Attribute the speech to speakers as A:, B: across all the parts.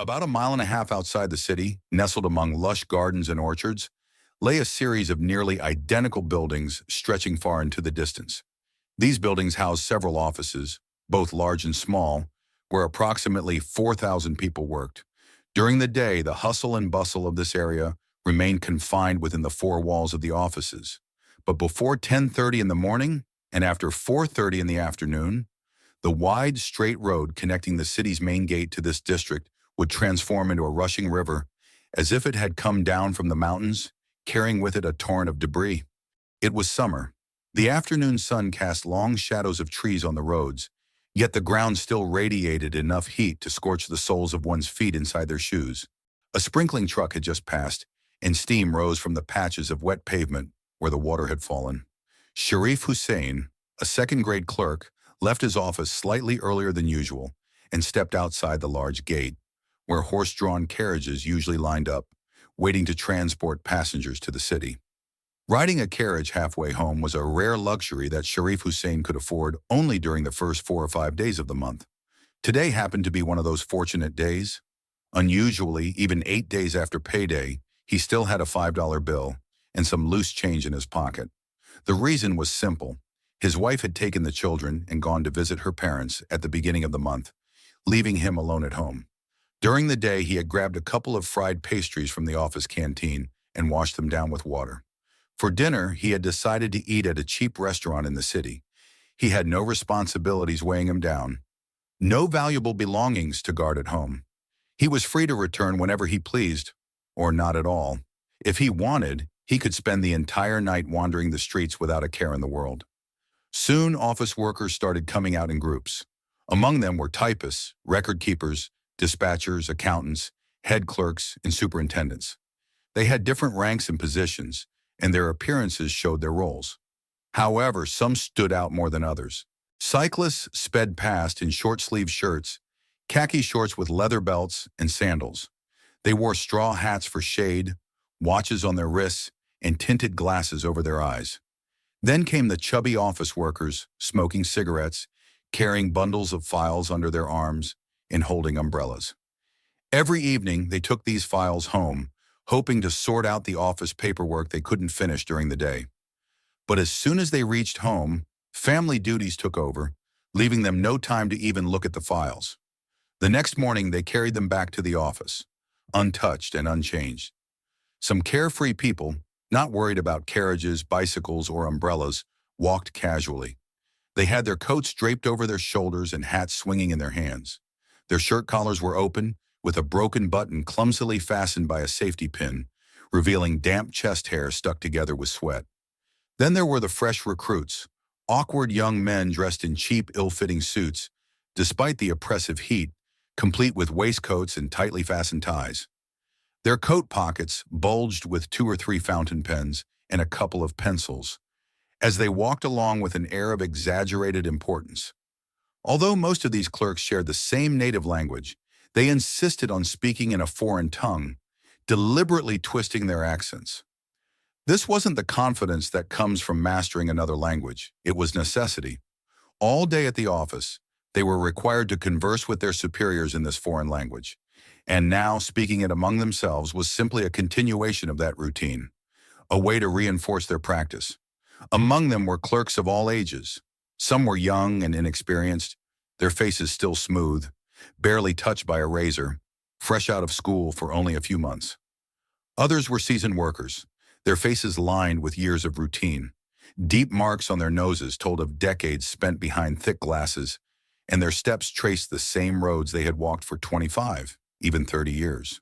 A: About a mile and a half outside the city, nestled among lush gardens and orchards, lay a series of nearly identical buildings stretching far into the distance. These buildings house several offices, both large and small, where approximately 4,000 people worked. During the day, the hustle and bustle of this area remained confined within the four walls of the offices. But before 10:30 in the morning and after 4:30 in the afternoon, the wide, straight road connecting the city's main gate to this district would transform into a rushing river, as if it had come down from the mountains, carrying with it a torrent of debris. It was summer. The afternoon sun cast long shadows of trees on the roads, yet the ground still radiated enough heat to scorch the soles of one's feet inside their shoes. A sprinkling truck had just passed, and steam rose from the patches of wet pavement where the water had fallen. Sharif Hussain, a second-grade clerk, left his office slightly earlier than usual and stepped outside the large gate, where horse-drawn carriages usually lined up, waiting to transport passengers to the city. Riding a carriage halfway home was a rare luxury that Sharif Hussain could afford only during the first 4 or 5 days of the month. Today happened to be one of those fortunate days. Unusually, even 8 days after payday, he still had a $5 bill and some loose change in his pocket. The reason was simple. His wife had taken the children and gone to visit her parents at the beginning of the month, leaving him alone at home. During the day, he had grabbed a couple of fried pastries from the office canteen and washed them down with water. For dinner, he had decided to eat at a cheap restaurant in the city. He had no responsibilities weighing him down, no valuable belongings to guard at home. He was free to return whenever he pleased, or not at all. If he wanted, he could spend the entire night wandering the streets without a care in the world. Soon, office workers started coming out in groups. Among them were typists, record keepers, dispatchers, accountants, head clerks, and superintendents. They had different ranks and positions, and their appearances showed their roles. However, some stood out more than others. Cyclists sped past in short-sleeved shirts, khaki shorts with leather belts, and sandals. They wore straw hats for shade, watches on their wrists, and tinted glasses over their eyes. Then came the chubby office workers, smoking cigarettes, carrying bundles of files under their arms, and holding umbrellas. Every evening, they took these files home, hoping to sort out the office paperwork they couldn't finish during the day. But as soon as they reached home, family duties took over, leaving them no time to even look at the files. The next morning, they carried them back to the office, untouched and unchanged. Some carefree people, not worried about carriages, bicycles, or umbrellas, walked casually. They had their coats draped over their shoulders and hats swinging in their hands. Their shirt collars were open, with a broken button clumsily fastened by a safety pin, revealing damp chest hair stuck together with sweat. Then there were the fresh recruits, awkward young men dressed in cheap, ill-fitting suits, despite the oppressive heat, complete with waistcoats and tightly fastened ties. Their coat pockets bulged with 2 or 3 fountain pens and a couple of pencils, as they walked along with an air of exaggerated importance. Although most of these clerks shared the same native language, they insisted on speaking in a foreign tongue, deliberately twisting their accents. This wasn't the confidence that comes from mastering another language. It was necessity. All day at the office, they were required to converse with their superiors in this foreign language, and now speaking it among themselves was simply a continuation of that routine, a way to reinforce their practice. Among them were clerks of all ages. Some were young and inexperienced, their faces still smooth, barely touched by a razor, fresh out of school for only a few months. Others were seasoned workers, their faces lined with years of routine. Deep marks on their noses told of decades spent behind thick glasses, and their steps traced the same roads they had walked for 25, even 30 years.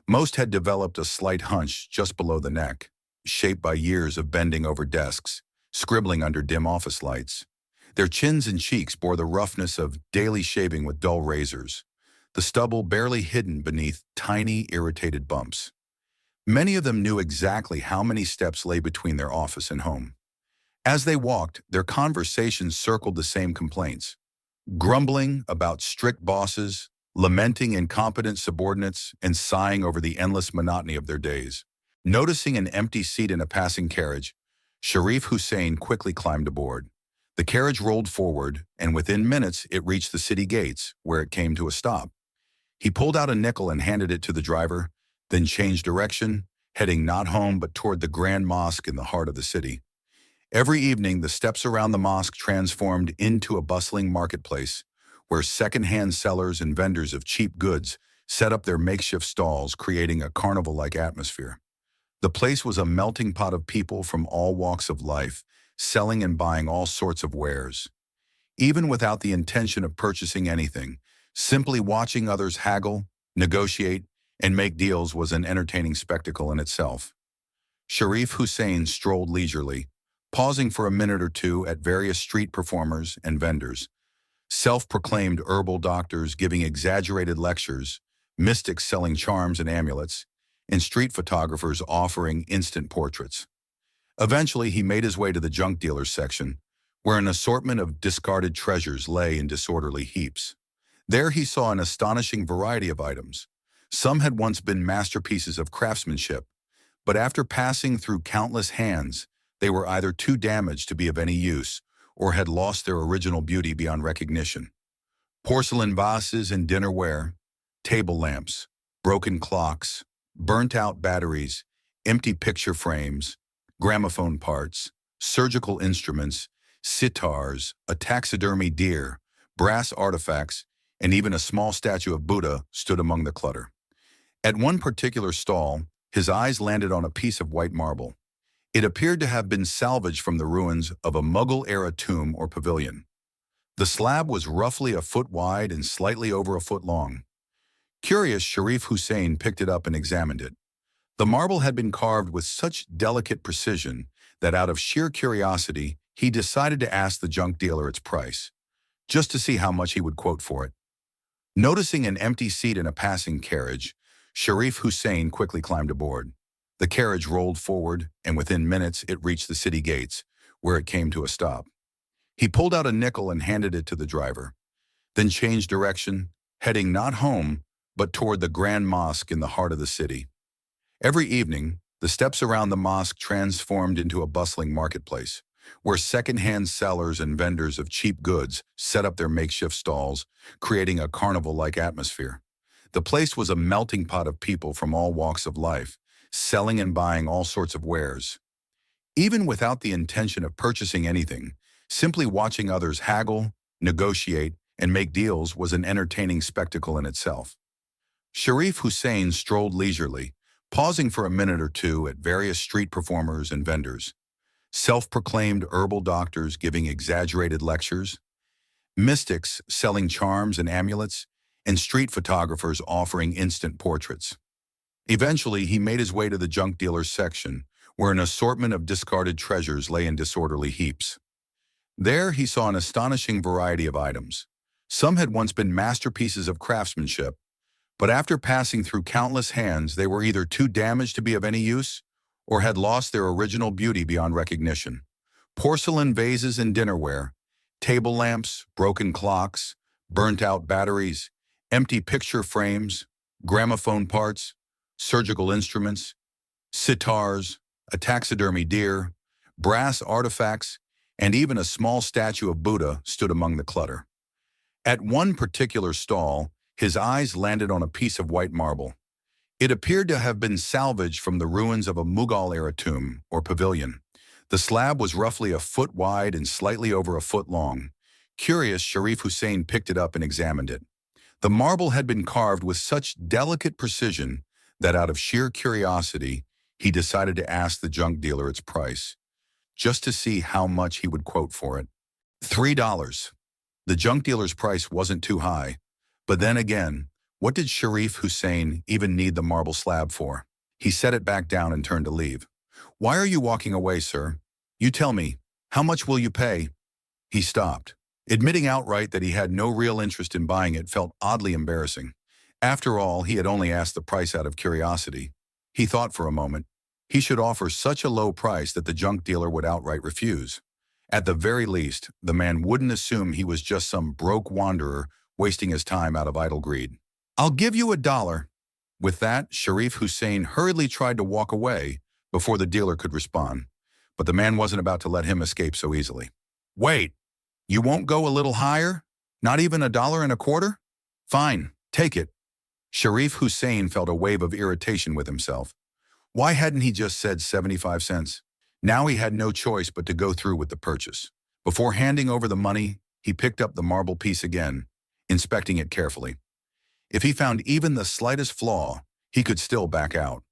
A: Most had developed a slight hunch just below the neck, shaped by years of bending over desks, scribbling under dim office lights. Their chins and cheeks bore the roughness of daily shaving with dull razors, the stubble barely hidden beneath tiny, irritated bumps. Many of them knew exactly how many steps lay between their office and home. As they walked, their conversations circled the same complaints, grumbling about strict bosses, lamenting incompetent subordinates, and sighing over the endless monotony of their days. Noticing an empty seat in a passing carriage, Sharif Hussain quickly climbed aboard. The carriage rolled forward, and within minutes it reached the city gates, where it came to a stop. He pulled out a nickel and handed it to the driver, then changed direction, heading not home but toward the Grand Mosque in the heart of the city. Every evening, the steps around the mosque transformed into a bustling marketplace, where second-hand sellers and vendors of cheap goods set up their makeshift stalls, creating a carnival-like atmosphere. The place was a melting pot of people from all walks of life, selling and buying all sorts of wares. Even without the intention of purchasing anything, simply watching others haggle, negotiate, and make deals was an entertaining spectacle in itself. Sharif Hussain strolled leisurely, pausing for a minute or two at various street performers and vendors, self-proclaimed herbal doctors giving exaggerated lectures, mystics selling charms and amulets, and street photographers offering instant portraits. Eventually, he made his way to the junk dealers section, where an assortment of discarded treasures lay in disorderly heaps. There he saw an astonishing variety of items. Some had once been masterpieces of craftsmanship, but after passing through countless hands, they were either too damaged to be of any use or had lost their original beauty beyond recognition. Porcelain vases and dinnerware, table lamps, broken clocks, burnt-out batteries, empty picture frames, gramophone parts, surgical instruments, sitars, a taxidermy deer, brass artifacts, and even a small statue of Buddha stood among the clutter. At one particular stall, his eyes landed on a piece of white marble. It appeared to have been salvaged from the ruins of a Mughal-era tomb or pavilion. The slab was roughly a foot wide and slightly over a foot long. Curious, Sharif Hussain picked it up and examined it. The marble had been carved with such delicate precision that out of sheer curiosity, he decided to ask the junk dealer its price, just to see how much he would quote for it. Noticing an empty seat in a passing carriage, Sharif Hussain quickly climbed aboard. The carriage rolled forward, and within minutes it reached the city gates, where it came to a stop. He pulled out a nickel and handed it to the driver, then changed direction, heading not home, but toward the Grand Mosque in the heart of the city. Every evening, the steps around the mosque transformed into a bustling marketplace, where second-hand sellers and vendors of cheap goods set up their makeshift stalls, creating a carnival-like atmosphere. The place was a melting pot of people from all walks of life, selling and buying all sorts of wares. Even without the intention of purchasing anything, simply watching others haggle, negotiate, and make deals was an entertaining spectacle in itself. Sharif Hussain strolled leisurely, pausing for a minute or two at various street performers and vendors, self-proclaimed herbal doctors giving exaggerated lectures, mystics selling charms and amulets, and street photographers offering instant portraits. Eventually, he made his way to the junk dealers section, where an assortment of discarded treasures lay in disorderly heaps. There he saw an astonishing variety of items. Some had once been masterpieces of craftsmanship, but after passing through countless hands, they were either too damaged to be of any use or had lost their original beauty beyond recognition. Porcelain vases and dinnerware, table lamps, broken clocks, burnt-out batteries, empty picture frames, gramophone parts, surgical instruments, sitars, a taxidermy deer, brass artifacts, and even a small statue of Buddha stood among the clutter. At one particular stall, his eyes landed on a piece of white marble. It appeared to have been salvaged from the ruins of a Mughal-era tomb or pavilion. The slab was roughly a foot wide and slightly over a foot long. Curious, Sharif Hussain picked it up and examined it. The marble had been carved with such delicate precision that out of sheer curiosity, he decided to ask the junk dealer its price, just to see how much he would quote for it. $3. The junk dealer's price wasn't too high, but then again, what did Sharif Hussain even need the marble slab for? He set it back down and turned to leave. "Why are you walking away, sir? You tell me, how much will you pay?" He stopped. Admitting outright that he had no real interest in buying it felt oddly embarrassing. After all, he had only asked the price out of curiosity. He thought for a moment. He should offer such a low price that the junk dealer would outright refuse. At the very least, the man wouldn't assume he was just some broke wanderer wasting his time out of idle greed. "I'll give you $1. With that, Sharif Hussain hurriedly tried to walk away before the dealer could respond, but the man wasn't about to let him escape so easily. "Wait, you won't go a little higher? Not even $1.25? Fine, take it. Sharif Hussain felt a wave of irritation with himself. Why hadn't he just said 75 cents? Now he had no choice but to go through with the purchase. Before handing over the money, he picked up the marble piece again, inspecting it carefully. If he found even the slightest flaw, he could still back out.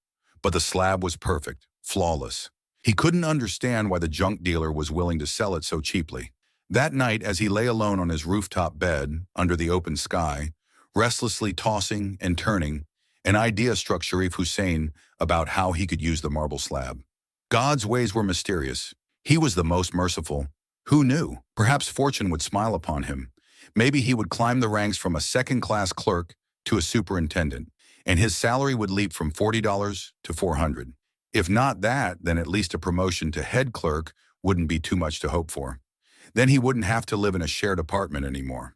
A: But the slab was perfect, flawless. He couldn't understand why the junk dealer was willing to sell it so cheaply. That night, as he lay alone on his rooftop bed, under the open sky, restlessly tossing and turning, an idea struck Sharif Hussain about how he could use the marble slab. God's ways were mysterious. He was the most merciful. Who knew? Perhaps fortune would smile upon him. Maybe he would climb the ranks from a second-class clerk to a superintendent, and his salary would leap from $40 to $400. If not that, then at least a promotion to head clerk wouldn't be too much to hope for. Then he wouldn't have to live in a shared apartment anymore.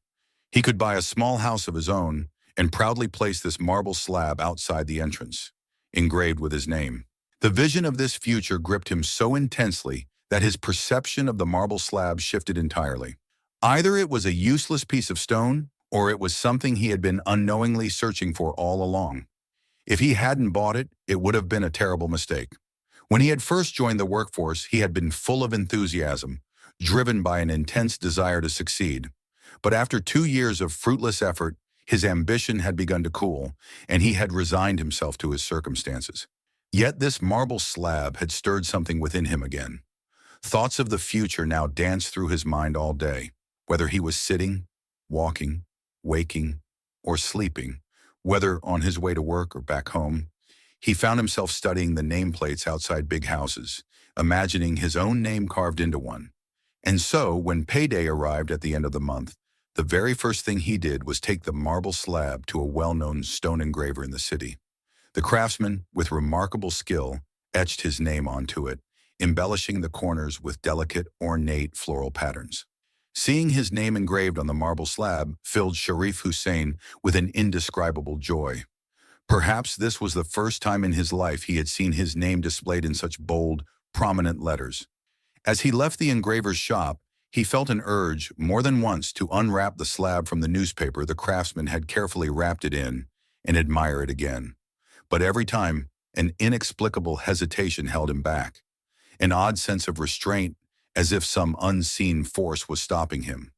A: He could buy a small house of his own and proudly place this marble slab outside the entrance, engraved with his name. The vision of this future gripped him so intensely that his perception of the marble slab shifted entirely. Either it was a useless piece of stone, or it was something he had been unknowingly searching for all along. If he hadn't bought it, it would have been a terrible mistake. When he had first joined the workforce, he had been full of enthusiasm, driven by an intense desire to succeed. But after 2 years of fruitless effort, his ambition had begun to cool, and he had resigned himself to his circumstances. Yet this marble slab had stirred something within him again. Thoughts of the future now danced through his mind all day, whether he was sitting, walking, waking, or sleeping, whether on his way to work or back home. He found himself studying the nameplates outside big houses, imagining his own name carved into one. And so, when payday arrived at the end of the month, the very first thing he did was take the marble slab to a well-known stone engraver in the city. The craftsman, with remarkable skill, etched his name onto it, embellishing the corners with delicate, ornate floral patterns. Seeing his name engraved on the marble slab filled Sharif Hussain with an indescribable joy. Perhaps this was the first time in his life he had seen his name displayed in such bold, prominent letters. As he left the engraver's shop, he felt an urge, more than once, to unwrap the slab from the newspaper the craftsman had carefully wrapped it in and admire it again. But every time, an inexplicable hesitation held him back, an odd sense of restraint, as if some unseen force was stopping him.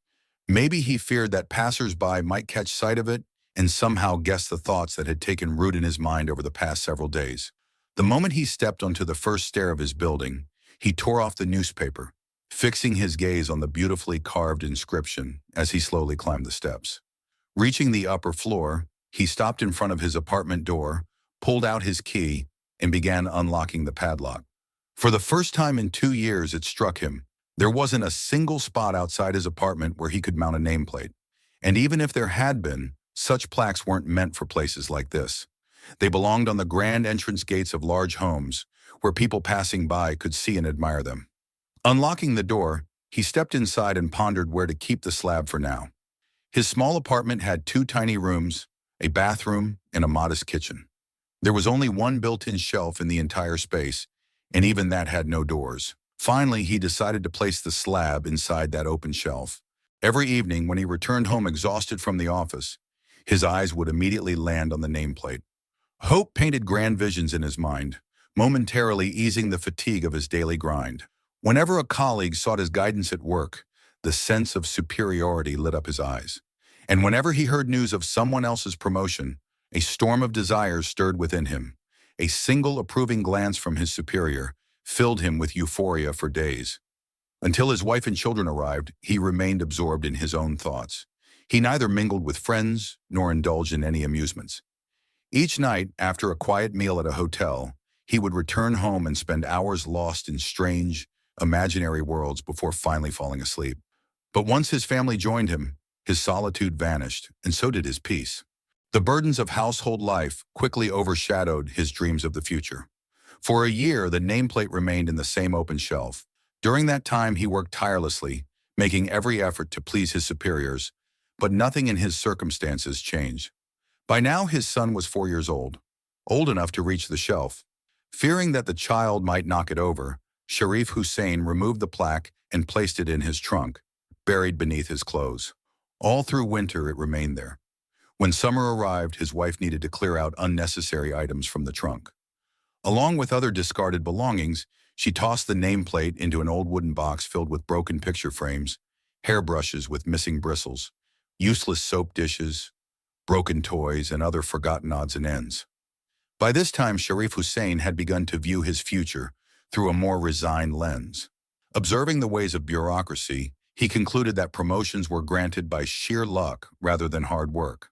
A: Maybe he feared that passers-by might catch sight of it and somehow guess the thoughts that had taken root in his mind over the past several days. The moment he stepped onto the first stair of his building, he tore off the newspaper, fixing his gaze on the beautifully carved inscription as he slowly climbed the steps. Reaching the upper floor, he stopped in front of his apartment door, pulled out his key, and began unlocking the padlock. For the first time in 2 years, it struck him. There wasn't a single spot outside his apartment where he could mount a nameplate. And even if there had been, such plaques weren't meant for places like this. They belonged on the grand entrance gates of large homes, where people passing by could see and admire them. Unlocking the door, he stepped inside and pondered where to keep the slab for now. His small apartment had 2 tiny rooms, a bathroom, and a modest kitchen. There was only one built-in shelf in the entire space, and even that had no doors. Finally, he decided to place the slab inside that open shelf. Every evening, when he returned home exhausted from the office, his eyes would immediately land on the nameplate. Hope painted grand visions in his mind, momentarily easing the fatigue of his daily grind. Whenever a colleague sought his guidance at work, the sense of superiority lit up his eyes. And whenever he heard news of someone else's promotion, a storm of desires stirred within him. A single approving glance from his superior filled him with euphoria for days. Until his wife and children arrived, he remained absorbed in his own thoughts. He neither mingled with friends nor indulged in any amusements. Each night, after a quiet meal at a hotel, he would return home and spend hours lost in strange, imaginary worlds before finally falling asleep. But once his family joined him, his solitude vanished, and so did his peace. The burdens of household life quickly overshadowed his dreams of the future. For a year, the nameplate remained in the same open shelf. During that time, he worked tirelessly, making every effort to please his superiors, but nothing in his circumstances changed. By now, his son was 4 years old enough to reach the shelf. Fearing that the child might knock it over, Sharif Hussain removed the plaque and placed it in his trunk, buried beneath his clothes. All through winter, it remained there. When summer arrived, his wife needed to clear out unnecessary items from the trunk. Along with other discarded belongings, she tossed the nameplate into an old wooden box filled with broken picture frames, hairbrushes with missing bristles, useless soap dishes, broken toys, and other forgotten odds and ends. By this time, Sharif Hussain had begun to view his future through a more resigned lens. Observing the ways of bureaucracy, he concluded that promotions were granted by sheer luck rather than hard work.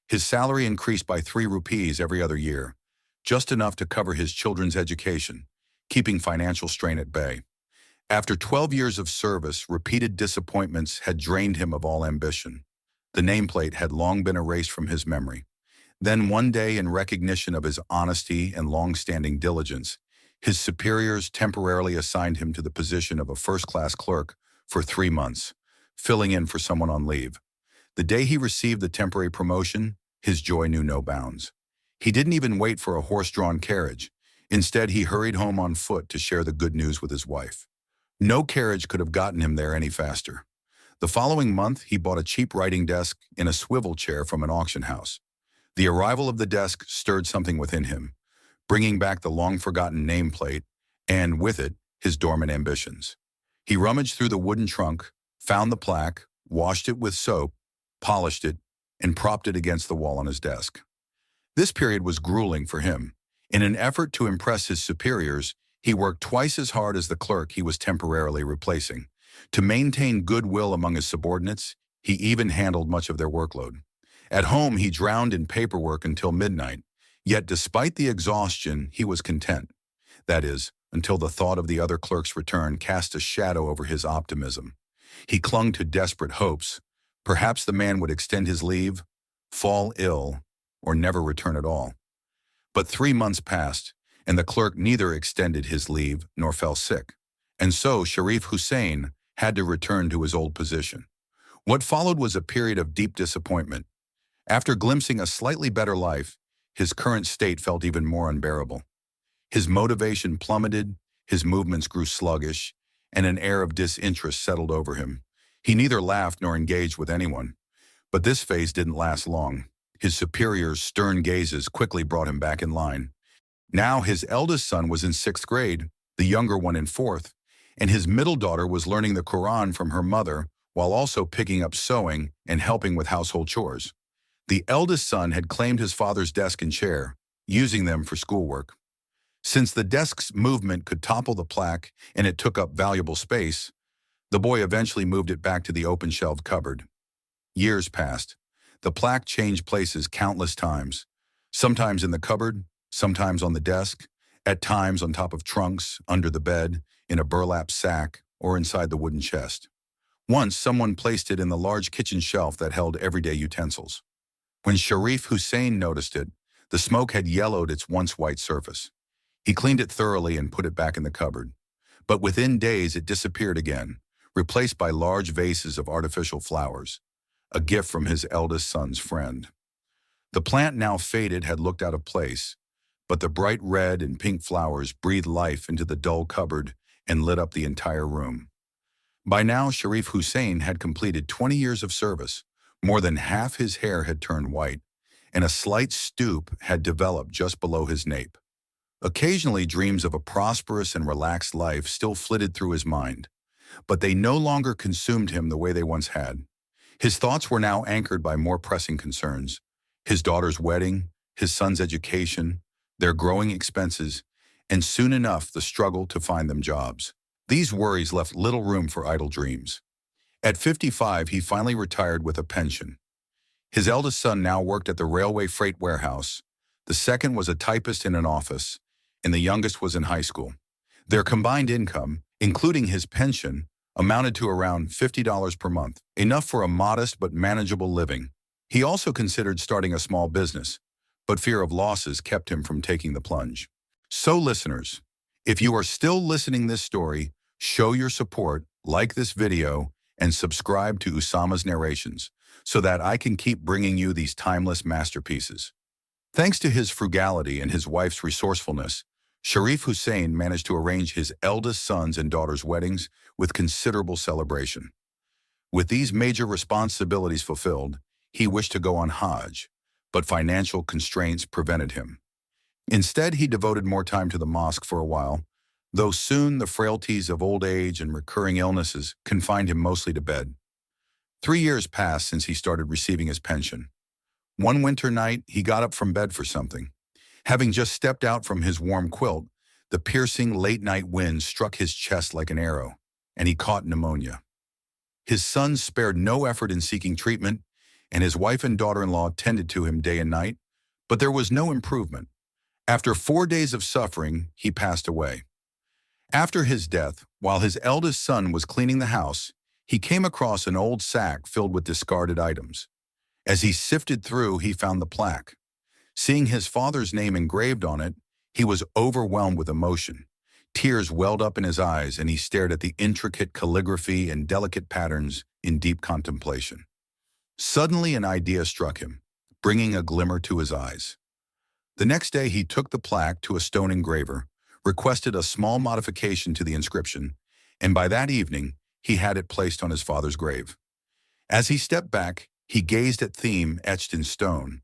A: His salary increased by 3 rupees every other year, just enough to cover his children's education, keeping financial strain at bay. After 12 years of service, repeated disappointments had drained him of all ambition. The nameplate had long been erased from his memory. Then one day, in recognition of his honesty and long-standing diligence, his superiors temporarily assigned him to the position of a first-class clerk for 3 months, filling in for someone on leave. The day he received the temporary promotion, his joy knew no bounds. He didn't even wait for a horse-drawn carriage. Instead, he hurried home on foot to share the good news with his wife. No carriage could have gotten him there any faster. The following month, he bought a cheap writing desk in a swivel chair from an auction house. The arrival of the desk stirred something within him, bringing back the long-forgotten nameplate, and with it, his dormant ambitions. He rummaged through the wooden trunk, found the plaque, washed it with soap, polished it, and propped it against the wall on his desk. This period was grueling for him. In an effort to impress his superiors, he worked twice as hard as the clerk he was temporarily replacing. To maintain goodwill among his subordinates, he even handled much of their workload. At home, he drowned in paperwork until midnight, yet despite the exhaustion, he was content. That is, until the thought of the other clerk's return cast a shadow over his optimism. He clung to desperate hopes. Perhaps the man would extend his leave, fall ill, or never return at all. But 3 months passed, and the clerk neither extended his leave nor fell sick. And so Sharif Hussain had to return to his old position. What followed was a period of deep disappointment. After glimpsing a slightly better life, his current state felt even more unbearable. His motivation plummeted, his movements grew sluggish, and an air of disinterest settled over him. He neither laughed nor engaged with anyone. But this phase didn't last long. His superior's stern gazes quickly brought him back in line. Now his eldest son was in 6th grade, the younger one in 4th, and his middle daughter was learning the Quran from her mother while also picking up sewing and helping with household chores. The eldest son had claimed his father's desk and chair, using them for schoolwork. Since the desk's movement could topple the plaque and it took up valuable space, the boy eventually moved it back to the open-shelved cupboard. Years passed. The plaque changed places countless times, sometimes in the cupboard, sometimes on the desk, at times on top of trunks, under the bed, in a burlap sack, or inside the wooden chest. Once, someone placed it in the large kitchen shelf that held everyday utensils. When Sharif Hussain noticed it, the smoke had yellowed its once white surface. He cleaned it thoroughly and put it back in the cupboard. But within days, it disappeared again, replaced by large vases of artificial flowers, a gift from his eldest son's friend. The plant, now faded, had looked out of place, but the bright red and pink flowers breathed life into the dull cupboard and lit up the entire room. By now, Sharif Hussain had completed 20 years of service. More than half his hair had turned white, and a slight stoop had developed just below his nape. Occasionally, dreams of a prosperous and relaxed life still flitted through his mind, but they no longer consumed him the way they once had. His thoughts were now anchored by more pressing concerns: his daughter's wedding, his son's education, their growing expenses, and soon enough the struggle to find them jobs. These worries left little room for idle dreams. At 55, he finally retired with a pension. His eldest son now worked at the railway freight warehouse. The second was a typist in an office, and the youngest was in high school. Their combined income, including his pension, amounted to around $50 per month, enough for a modest but manageable living. He also considered starting a small business, but fear of losses kept him from taking the plunge. So listeners, if you are still listening this story, show your support, like this video, and subscribe to Usama's Narrations so that I can keep bringing you these timeless masterpieces. Thanks to his frugality and his wife's resourcefulness, Sharif Hussain managed to arrange his eldest son's and daughter's weddings with considerable celebration. With these major responsibilities fulfilled, He wished to go on Hajj, but financial constraints prevented him. Instead, he devoted more time to the mosque for a while, though soon the frailties of old age and recurring illnesses confined him mostly to bed. 3 years passed since he started receiving his pension. One winter night, he got up from bed for something. Having just stepped out from his warm quilt, the piercing late-night wind struck his chest like an arrow, and he caught pneumonia. His son spared no effort in seeking treatment, and his wife and daughter-in-law tended to him day and night, but there was no improvement. After 4 days of suffering, he passed away. After his death, while his eldest son was cleaning the house, he came across an old sack filled with discarded items. As he sifted through, he found the plaque. Seeing his father's name engraved on it, he was overwhelmed with emotion. Tears welled up in his eyes, and he stared at the intricate calligraphy and delicate patterns in deep contemplation. Suddenly, an idea struck him, bringing a glimmer to his eyes. The next day, he took the plaque to a stone engraver, requested a small modification to the inscription, and by that evening, he had it placed on his father's grave. As he stepped back, he gazed at theme etched in stone.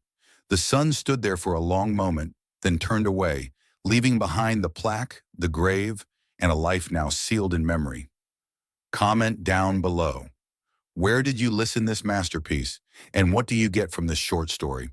A: The son stood there for a long moment, then turned away, leaving behind the plaque, the grave, and a life now sealed in memory. Comment down below. Where did you listen this masterpiece, and what do you get from this short story?